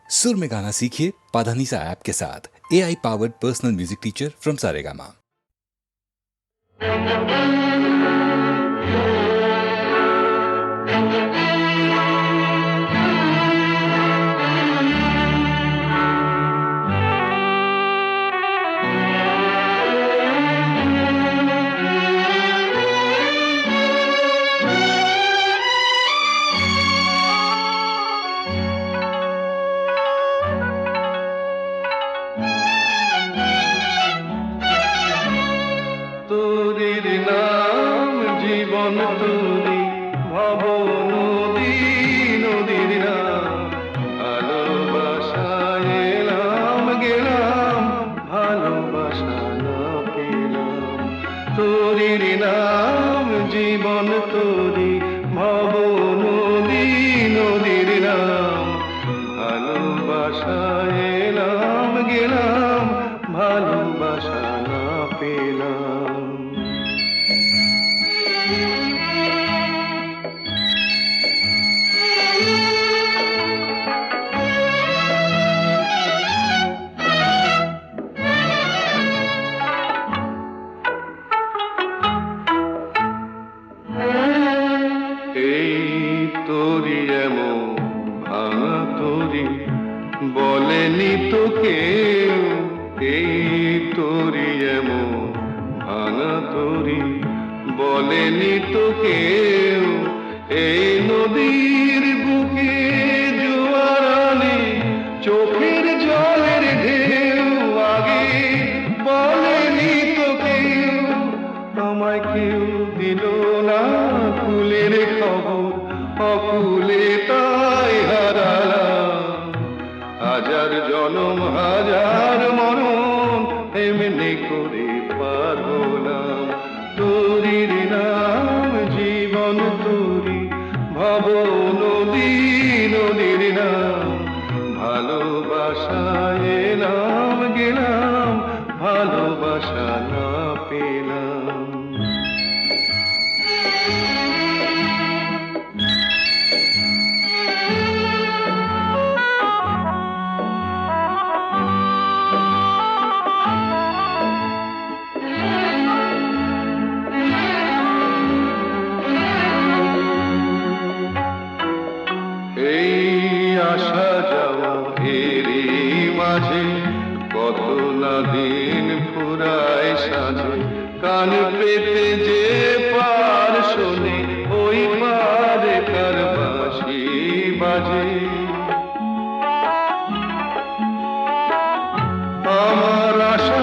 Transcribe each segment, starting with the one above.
सुर में गाना सीखिए पाधानीसा ऐप के साथ। AI powered personal music teacher from Saregama. তোরির নাম জীবন তোরি ভব নদী নদীর নাম ভালোবাসায় এলাম গেলাম ভালোবাসা না পেলাম। তোরির নাম জীবন তোরি ভব নদী নদীর নাম ভালোবাসায় এলাম গেলাম ভালোবাসা না পেলাম। এই তোরি এমন ভাঙা তোরি বলেনি তো কেউ, এই তোরি এমন ভাঙা তোরি বলেনি তো কেউ। এই নদীর বুকে জোয়ার আনে চোখের জলের ঢেউ আগে বলেনি তো কেউ। আমায় কেউ দিল না কুলের খবর, অকুলে তাই হারালাম। হাজার জনম হাজার মরণ এমনি করে পার হলাম। তোরির নাম জীবন তোরি ভব নদী নদীর নাম ভালোবাসায় এলাম গেলাম ভালোবাসা না পেলাম। এই আসা যাওয়া এরই মাঝে কত না দিন ফুরায় সাজে। কান পেতে যে পার শোনে ওই পারে কার বাঁশি বাজে। আমার আশা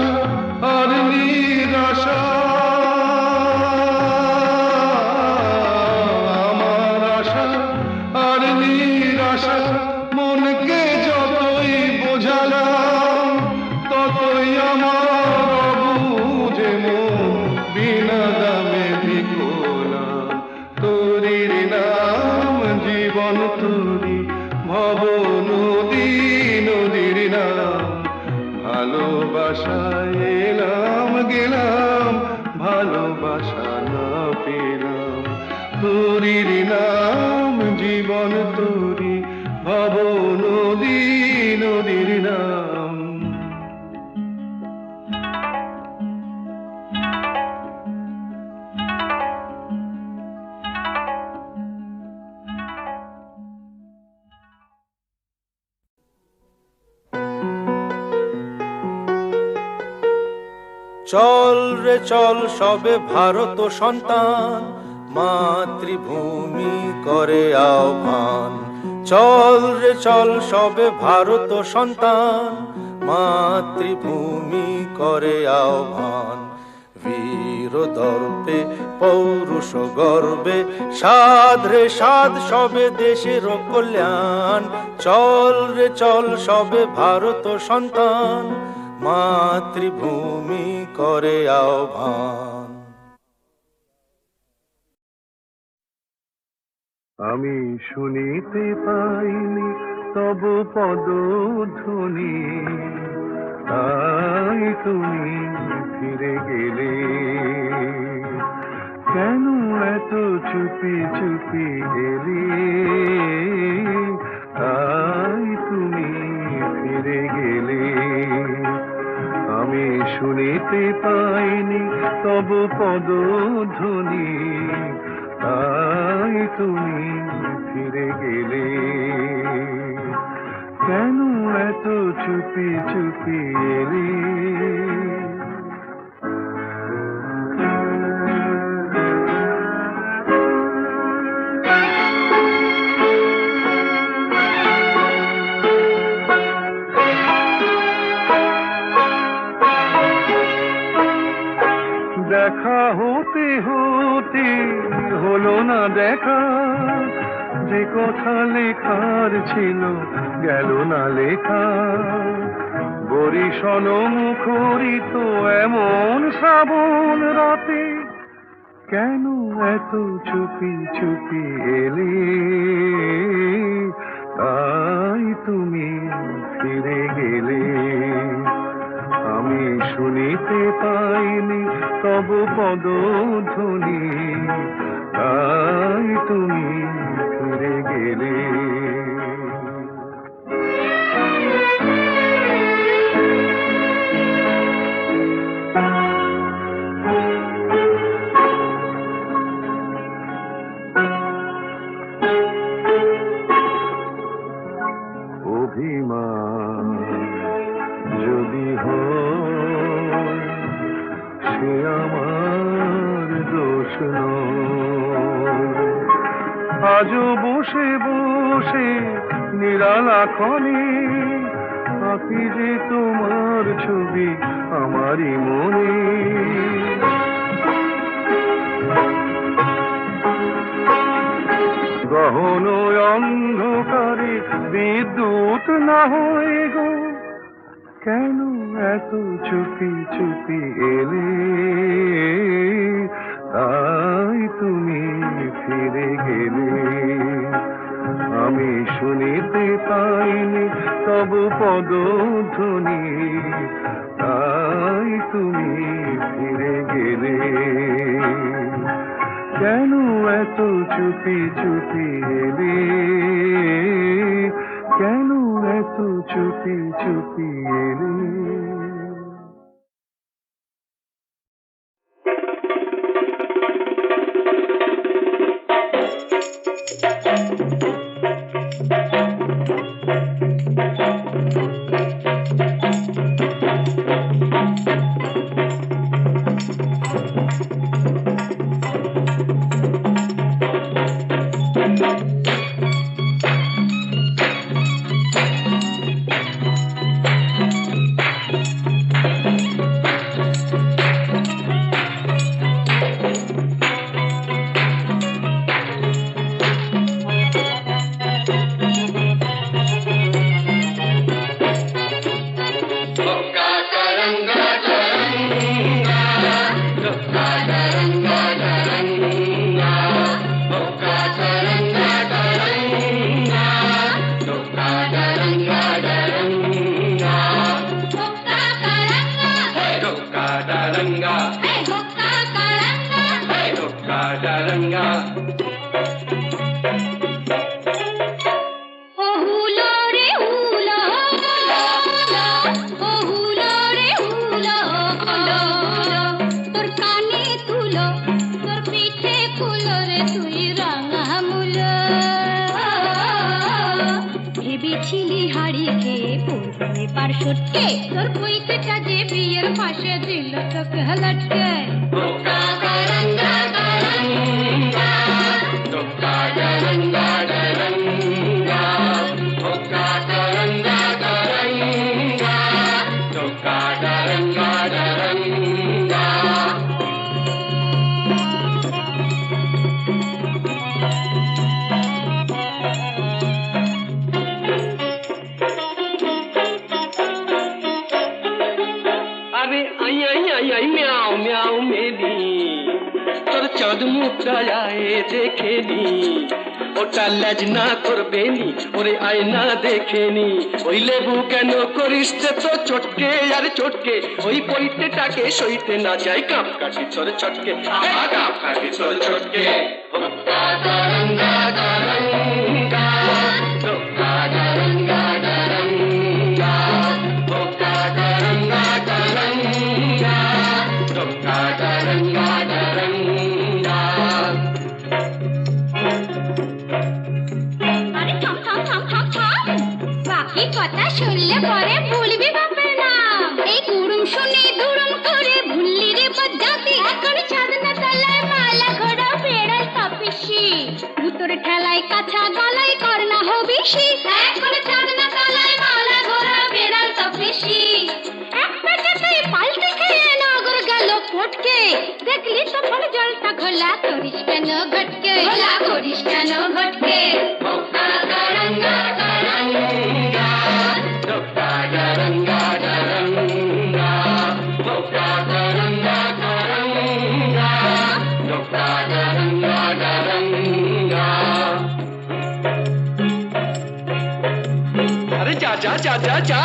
আর নিরাশা, আমার আশা আর নিরাশা মনকে যতই বোঝালাম ততই আমার অবুঝে মন বিনা দামে বিকলাম। তোরির নাম জীবন তোরি ভব নদী নদীর নাম ভালোবাসায় এলাম গেলাম ভালোবাসা না পেলাম। তোরির নাম জীবন তোরি ভব নদী নদীর নাম। চল রে চল সবে ভারত সন্তান, মাতৃভূমি করে আহ্বান। চল রে চল সবে ভারত সন্তান, মাতৃভূমি করে আহ্বান। বীর দর্পে পৌরুষ গর্বে সাধ রে সাধ সবে দেশের কল্যাণ। চল রে চল সবে ভারত সন্তান, মাতৃভূমি করে আহ্বান। আমি শুনিতে পাইনি তব পদধ্বনি, তাই তুমি ফিরে গেলে। কেন এত চুপি চুপি এলে, তাই তুমি শুনিতে পাইনি তব পদধ্বনি, তাই তুমি ফিরে গেলে। কেন এত চুপি চুপি এলে? দেখা হতে হতে হলো না দেখা, যে কথা লেখার ছিল গেল না লেখা। বরিশন মুখরিত এমন শ্রাবণ রাতে, কেন এত চুপি চুপি এলে? তাই তুমি ফিরে গেলে। আমি শুনিতে পাইনি তব পদধ্বনি, তাই তুমি ফিরে গেলে। অভিমান যদি হয় সে আমার দোষ নয়। আজও বসে বসে নিরালাখনে আঁকি যে তোমার ছবি আমারই মনে। গহন অন্ধকারে বিদ্যুৎ না হয়ে গো, কেন এত চুপি চুপি এলে? তাই তুমি ফিরে গেলে। আমি শুনিতে পাইনি তব পদধ্বনি, তাই তুমি ফিরে গেলে। কেন এত চুপি চুপি এলে? কেন এত চুপি চুপি এলে? তোর কইতেটা যে বিয়ের পাশে দিল তোকে হলটকে দেখেনি ওটা লাজ না করবে নি ওরে আয়না দেখেনি ওই লেবু কেন করিস তো চটকে আর চটকে ওই পইতেটাকে সইতে না যায় কাপ কাটি তোর চটকে কাপ কাটি তোর চটকে বাকি কথা শুনলে পরে ভুলবি বাপের নাম। এই কুড়ুম শুনে দুরুম করে ভুললি রে বজ্জাতি। এখন ছাদনা তলায় মালা ঘোড়া বেড়াল তপিসি। ভুতর ঠেলায় কাছা গলায় করনা হবিসি। এখন ছাদনা তলায় মালা ঘোড়া বেড়াল তপিসি। এক পেটেতেই পাল্টি খেয়ে নগর গেল ফটকে। দেখলি তখন জলটা ঘোলা করিস কেন ঘটকে? ঘোলা করিস কেন ঘটকে? আরে যা যা যা যা যা,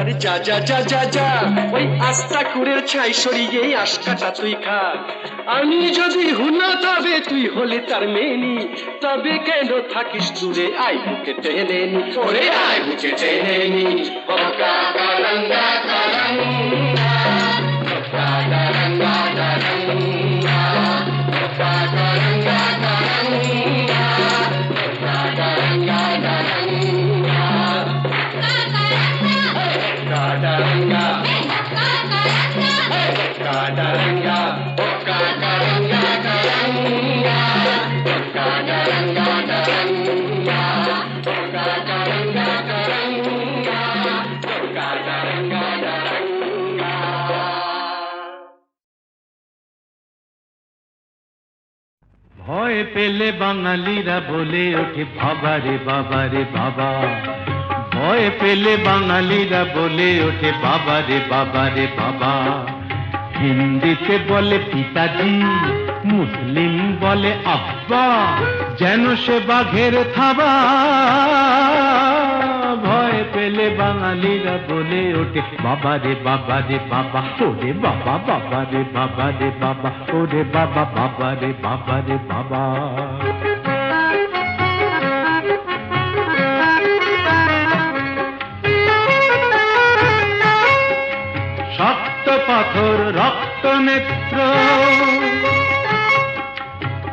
আরে যা যা যা যা যা, ওই আস্তা কুড়ের ছাই সরিয়ে আশকাটা তুই খা। আমি যদি হুনা তবে তুই হলে তার মেনি, তবে কেন থাকিস দূরে? আই বুকে টেনে নি, ওরে আই বুকে টেনে নি। বকা কারঙ্গা কারঙ্গা, বকা কারঙ্গা কারঙ্গা, বকা কারঙ্গা কারঙ্গা, বকা কারঙ্গা কারঙ্গা, কারঙ্গা, কারঙ্গা, বকা কারঙ্গা কারঙ্গা, বকা কারঙ্গা কারঙ্গা, বকা কারঙ্গা কারঙ্গা, বকা কারঙ্গা কারঙ্গা। ভয় পেলে বাঙালিরা বলে ওঠে বাবা রে বাবা রে বাবা। ভয় পেলে বাঙালিরা বলে ওঠে বাবা রে বাবা রে বাবা। হিন্দিতে বলে পিতাজি, মুসলিম বলে আব্বা, যেন সে বাঘের থাবা। ভয় পেলে বাঙালিরা বলে ওঠে বাবা রে বাবা রে বাবা। ওরে বাবা বাবা রে বাবা রে বাবা, ওরে বাবা বাবা রে বাবা রে বাবা। শক্ত পাথর রক্ত নেত্র,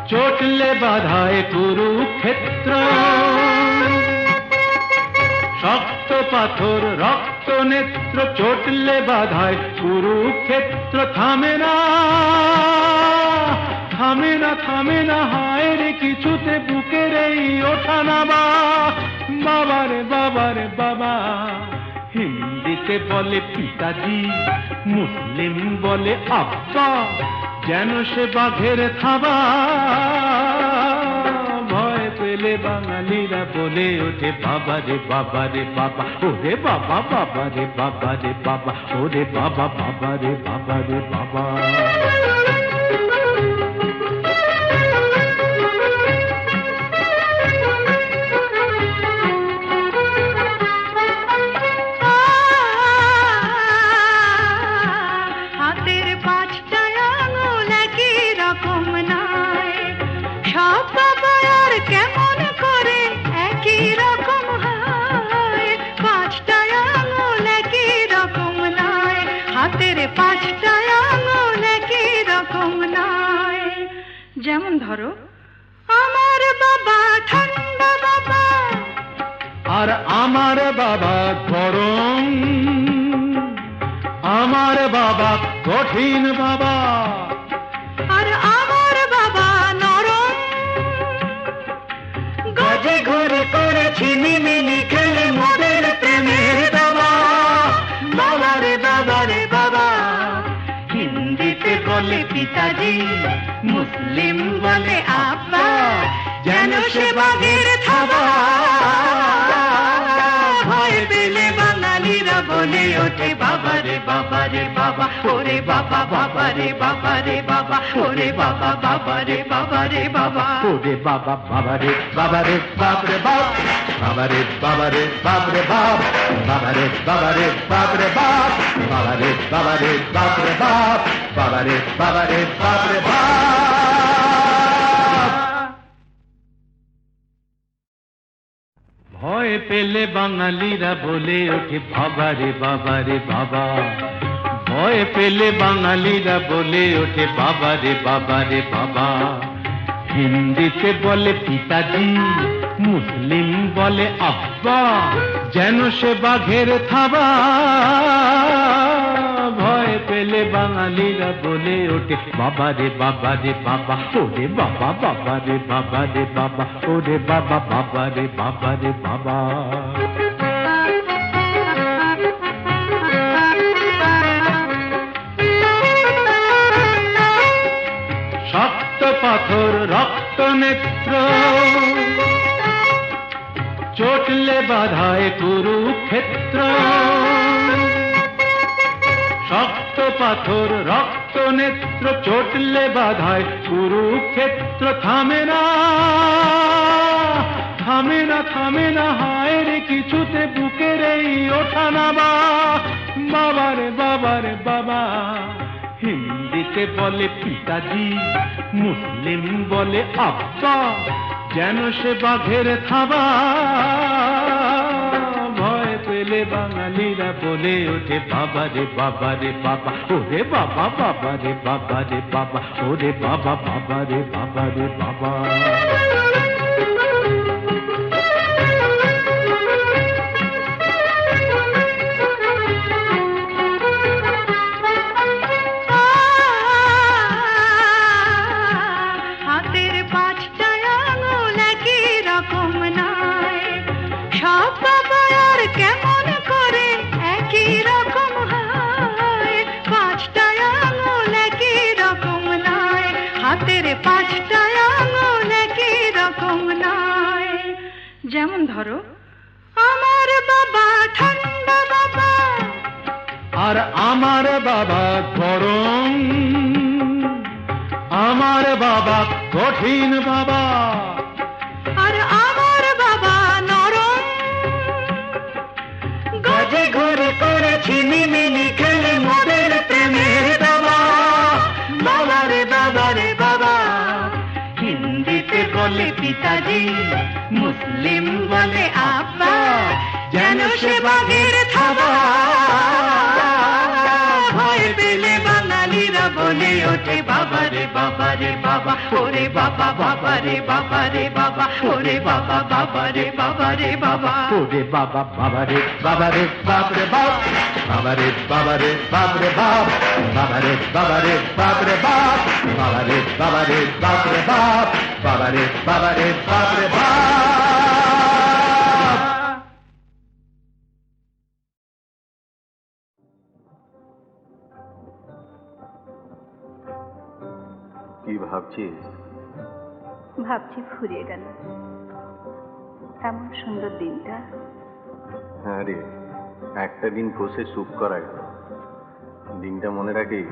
চটলে বাধায় কুরুক্ষেত্র। শক্ত পাথর রক্ত নেত্র, চটলে বাধায় কুরুক্ষেত্র। থামে না থামে না থামে না, হায় রে কিছুতে বুকের এই ওঠা নামা। বাবা রে বাবা রে বাবা। হিন্দিতে বলে পিতাজি, মুসলিম বলে আব্বা, যেন সে বাঘের থাবা। ভয় পেলে বাঙালিরা বলে ওঠে বাবা রে বাবা রে বাবা। ওরে বাবা বাবা রে বাবা রে বাবা, ওরে বাবা বাবা রে বাবা রে বাবা। হাতের পাঁচটা আঙুল একই রকম নয়, সব বাবার কেমন করে একই রকম হয়। পাঁচটা আঙুল একই রকম নয়, হাতের পাঁচটা আঙুল একই রকম নয়। যেমন ধরো, আমার বাবা ঠান্ডা বাবা, আর আমার বাবা গরম। আমার বাবা কঠিন বাবা, আর আমার বাবা নরম। গজে ঘরে করেছি মিমিনি খেলে মোদের প্রেমের দাবা। বাবা রে বাবা রে বাবা। হিন্দিতে বলে পিতাজি, মুসলিম বলে আব্বা, যেন সে বাঘের থাবা। ভয় পেলে বাঙালিরা বলে ওঠে বাবা রে বাবা রে বাবা। ওরে বাবা বাবা রে বাবা রে বাবা, ওরে বাবা বাবা রে বাবা রে বাবা। ওরে বাবা বাবা রে বাবা রে বাপ রে বাপ, বাবা রে বাবা রে বাপ রে বাপ, বাবা রে বাবা রে বাপ রে বাপ, বাবা রে বাবা রে বাপ রে বাপ, বাবা রে বাবা রে বাপ রে বাপ। ভয় পেলে বাঙালিরা বলে ওঠে বাবা রে বাবা রে বাবা। ভয় পেলে বাঙালিরা বলে ওঠে বাবা রে বাবা রে বাবা। হিন্দিতে বলে পিতাজি, মুসলিম বলে আব্বা, যেন সে বাঘের থাবা। ভয় পেলে বাঙালিরা বলে ওঠে বাবা রে বাবা রে বাবা, ওরে বাবা বাবা রে বাবা রে বাবা, ওরে বাবা বাবা রে বাবা রে বাবা। শক্ত পাথর রক্ত নেত্র, চটলে বাধায় কুরুক্ষেত্র। শক্ত পাথর রক্ত নেত্র, চটলে বাধায় কুরুক্ষেত্র। থামে না থামে না থামে না, হায় রে কিছুতে বুকের এই ওঠা নামা। বাবা রে বাবা রে বাবা। হিন্দিতে বলে পিতাজি, মুসলিম বলে আব্বা, যেন সে বাঘের থাবা। ভয় পেলে বাঙালিরা বলে ওঠে বাবা রে বাবা রে বাবা, ওরে বাবা বাবা রে বাবা রে বাবা, ওরে বাবা বাবা রে বাবা রে বাবা। হাতের পাঁচটা আঙুল একই রকম নয়, সব বাবার কেমন করে একই রকম হয়। পাঁচটা আঙুল একই রকম নয়, হাতের পাঁচটা আঙুল একই রকম নয়। যেমন ধরো, আমার বাবা ঠান্ডা বাবা, আর আমার বাবা গরম, আমার বাবা কঠিন বাবা, আর আমার বাবা নরম। গজে ঘরে করেছি মিমিনি খেলে মোদের প্রেমের বাবা। বাবা রে বাবা রে বাবা। হিন্দিতে বলে পিতাজি, মুসলিম বলে আব্বা, যেন সে বাঘের থাবা। ভয় পেলে বাঙালিরা বলে ওঠে বাবা রে বাবা রে বাবা, ওরে বাবা বাবা রে বাবা রে বাবা, ওরে বাবা বাবা রে বাবা রে বাবা, ওরে বাবা বাবা রে বাবা রে বাপ রে বাপ, বাবা রে বাবা রে বাপ রে বাপ, বাবা রে বাবা রে বাপ রে বাপ, বাবা রে বাবা রে বাপ রে বাপ, বাবা রে বাবা রে বাপ রে বাপ। কি ভাবছিস? ভাবছি ফুরিয়ে গেল এমন সুন্দর দিনটা। হ্যাঁ রে, একটা দিন বসে সুখ করা গেল। দিনটা মনে রাখিস,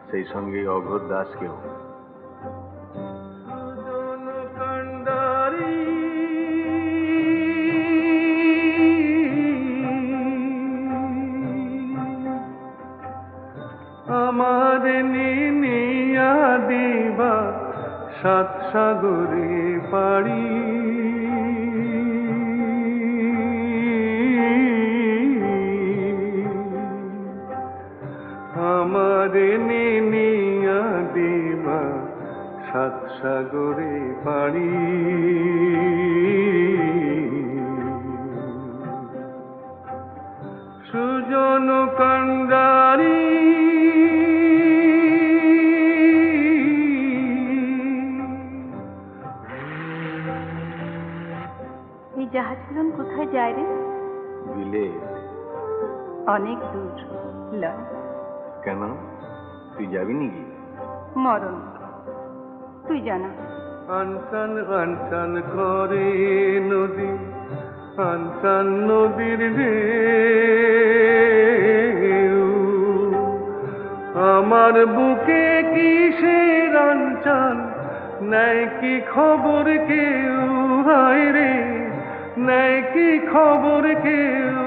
সেই সঙ্গে অঘোর দাসকেও। আমার নিনিয়া দিবা সাত সাগরে পাড়ি, আমার নিনিয়া দিবা সাত সাগরে পাড়ি। সুজন কান্ডারি এই জাহাজগুলো কোথায় যায় রে? বিলে। অনেক দূর লয়। কেন, তুই যাবি নাকি? মরণ তুই জানা। আনসান আনসান করে নদী, আনসান নদীর ঢেউ, আমার বুকে কিসের আনচান, নাই কি খবর কেউ, হায় রে নাই কি খবর কেউ।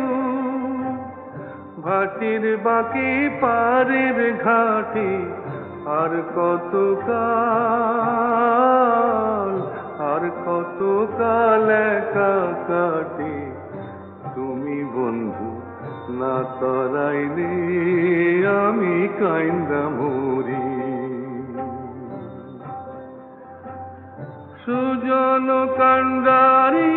ভাটির বাকি পারের ঘাটে আর কত কাল, আর কত কাল একা কাটে, তুমি বন্ধু না তরাইলে আমি কাইন্দা মরি। সুজন কান্ডারি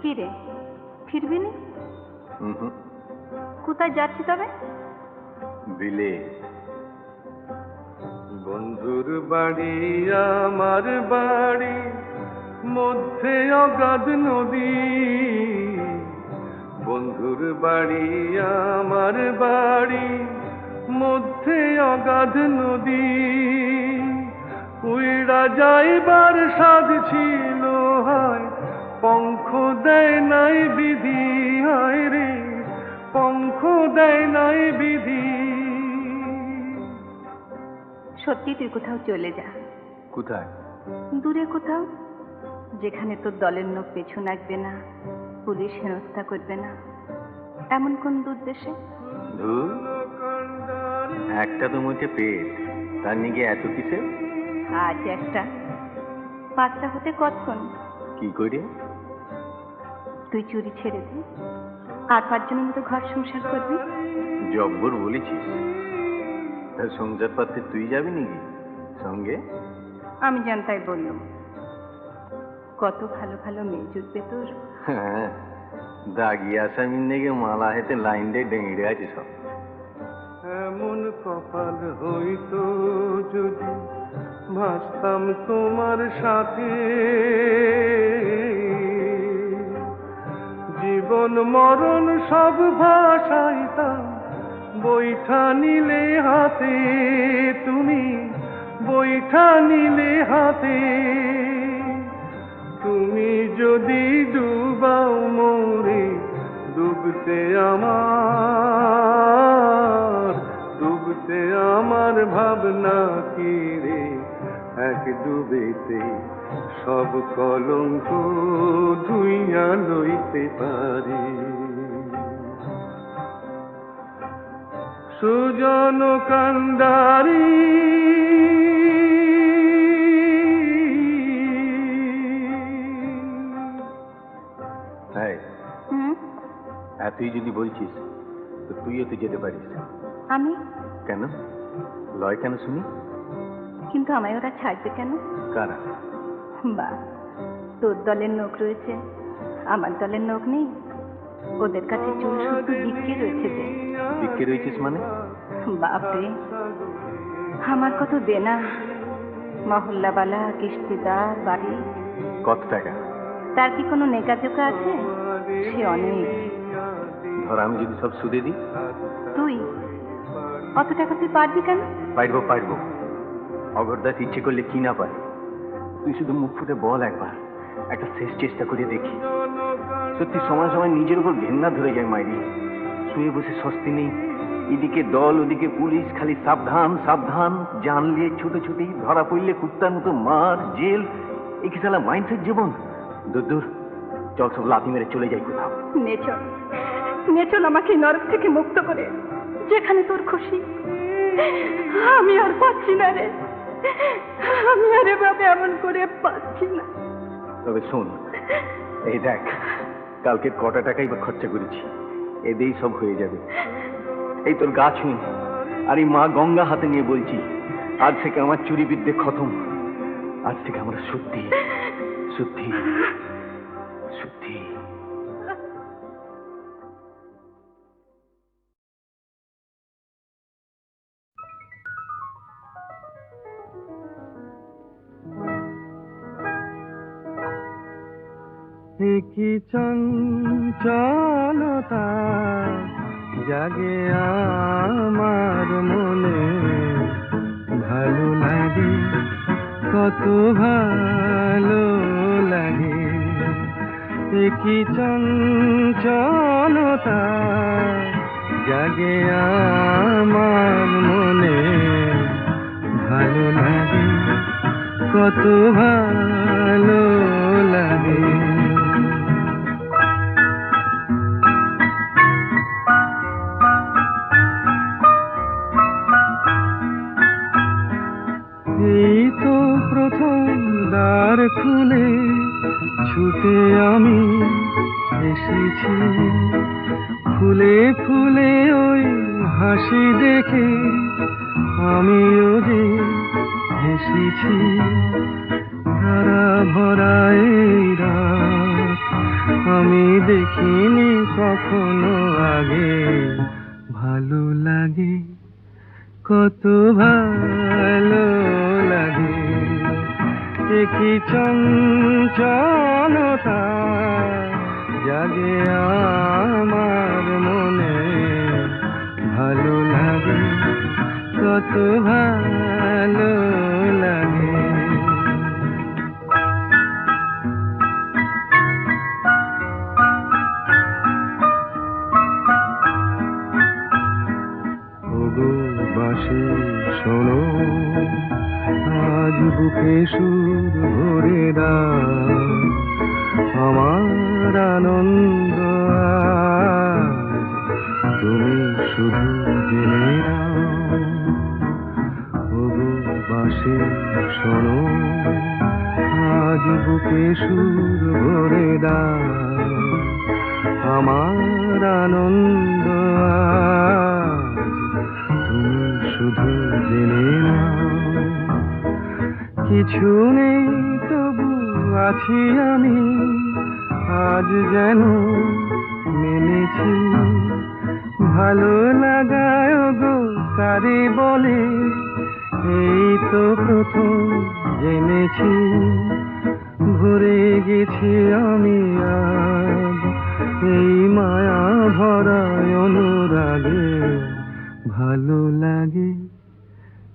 কি রে, ফিরবি না? হুম, কোথায় যাচ্ছি তবে? বিলে। বন্ধুর বাড়ি আমার বাড়ি, মধ্যে অগাধ নদী। বন্ধুর বাড়ি আমার বাড়ি, মধ্যে অগাধ নদী। উইড়া যাইবার সাধ ছিল হয়, পঙ্খ দেয় নাই বিধি। হায় রে, পঙ্খ দেয় নাই বিধি। সত্যি তুই কোথাও চলে যা, কোথায়? দূরে কোথাও, যেখানে তোর দলের লোক পেছু লাগবে না, পুলিশ হেনস্থা করবে না, এমন কোন দূর দেশে। ধুর, একটা তো মুখে পেট, তার নিগে এত কিসে? আজ একটা, 5টা হতে কতক্ষণ? কি করে? তুই চুরি ছেড়ে দে, আর 5 জনের মতো ঘর সংসার করবি। জব্বর বলেছিস। তা সংসার পাতে তুই যাবি নাকি সঙ্গে? আমি জানতাই বললাম, কত ভালো ভালো মেয়ে জুটবে তোর। হ্যাঁ, দাগি আসামির নেগে মালা হেতে লাইন দিয়ে ডেঙে আছে সব। এমন কপাল হইতো যদি ভাসতাম তোমার সাথে, জীবন মরণ সব ভাসাইতাম বৈঠা নিলে হাতে। তুমি বৈঠা নিলে হাতে, তুমি যদি ডুবাও মোরে, ডুবতে আমার ভাবনা কি রে। এক ডুবেতে সব কলঙ্ক ধুইয়া লইতে পারি। সুজন কান্ডারি হ্যাঁ, হুম, এতই যদি বলছিস তো তুইও তো যেতে পারিস। আমি? কেন লয় কেন শুনি? কিন্তু আমায় ওরা ছাড়বে কেন? কারা? বা, তোর দলের লোক রয়েছে, আমার দলের লোক নেই। ওদের কাছে চুল শুদ্ধ বিক্রি রয়েছে যে। বিক্রি রয়েছিস মানে? বাপরে, আমার কত দেনা, মহল্লাবালা, কিস্তিদার, বাড়ি। কত টাকা? তার কি কোনো নেকাজোকা আছে? সে অনেক। ধর আমি যদি সব সুদে দিই? তুই অত টাকা তুই পারবি কেন? পারবো। অগরদাস ইচ্ছে করলে কি না পারে। তুই শুধু মুখ ফুটে বল একবার, একটা শেষ চেষ্টা করে দেখি। সত্যি সময় সময় নিজের উপর ঘেন্না ধরে যায় মাইরি। শুয়ে বসে স্বস্তি নেই, এদিকে দল ওদিকে পুলিশ, খালি সাবধান সাবধান। জানলে ছুটোছুটি, ধরা পড়লে কুত্তার মতো মার, জেল। এ কি সালা মাইন্ডসেট জীবন? দূর, চল সব লাথি মেরে চলে যাই কোথাও। নেচল আমাকে নরক থেকে মুক্ত করে, যেখানে তোর খুশি। আমি আর পাচ্ছি না রে, আমি আর এভাবে এমন করে পাচ্ছি না। তবে শোন, এই দেখ, কালকে কটা টাকাই বা খরচা করেছি, এতেই সব হয়ে যাবে। এই তোর গা ছুঁয়ে আর এই মা গঙ্গা হাতে নিয়ে বলছি, আজ থেকে আমার চুরি বিদ্যে খতম। আজ থেকে আমরা শুদ্ধি শুদ্ধি শুদ্ধি। কি চঞ্চলতা জাগে আমার মনে, ভালো লাগে, কত ভালো লাগে। কি চঞ্চলতা জাগে আমার মনে, ভালো লাগে, কত ভালো লাগে। এই তো প্রথম দ্বার খুলে ছুটে আমি এসেছি, খুলে খুলে ওই হাসি দেখে আমিও যে হেসেছি। ধারা ভরা এই রাত আমি দেখিনি কখনো আগে। ভালো লাগে, কত ভালো লাগে, কি চঞ্চলতা জাগে আমার মনে। ভালো লাগে, কত ভালো লাগে। ওগো বাঁশি শোনো, আজ বুকে সুর ভরে দাও। আমার আনন্দ আজ তুমি শুধু জেনে নাও। ওগো বাঁশি শোনো, আজ বুকে সুর ভরে দাও। আমার আনন্দ আজ তুমি শুধু জেনে নাও। কিছু নেই তবু আছি আমি, আজ যেন মেনেছি। ভালো লাগায় গো কারে বলে, এই তো প্রথম জেনেছি। ভরে গেছি আমি আজ এই মায়া ভরা অনুরাগে। ভালো লাগে,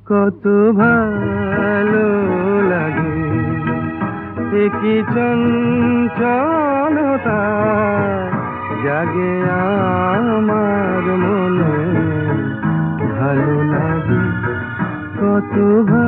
কত ভালো লাগে, কি চঞ্চলতা জাগে আমার মনে। ভালো লাগে, কত ভালো